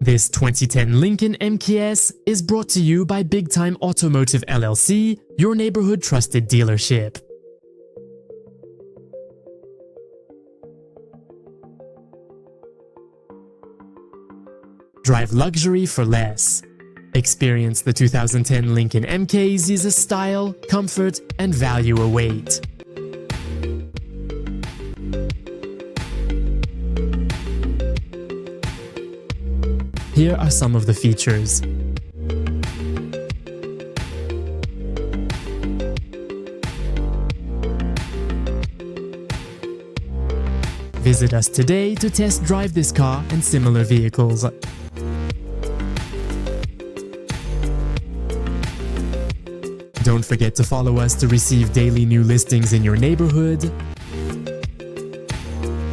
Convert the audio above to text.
This 2010 Lincoln MKS is brought to you by Big Time Automotive LLC, your neighborhood trusted dealership. Drive luxury for less. Experience the 2010 Lincoln MKS as style, comfort, and value await. Here are some of the features. Visit us today to test drive this car and similar vehicles. Don't forget to follow us to receive daily new listings in your neighborhood.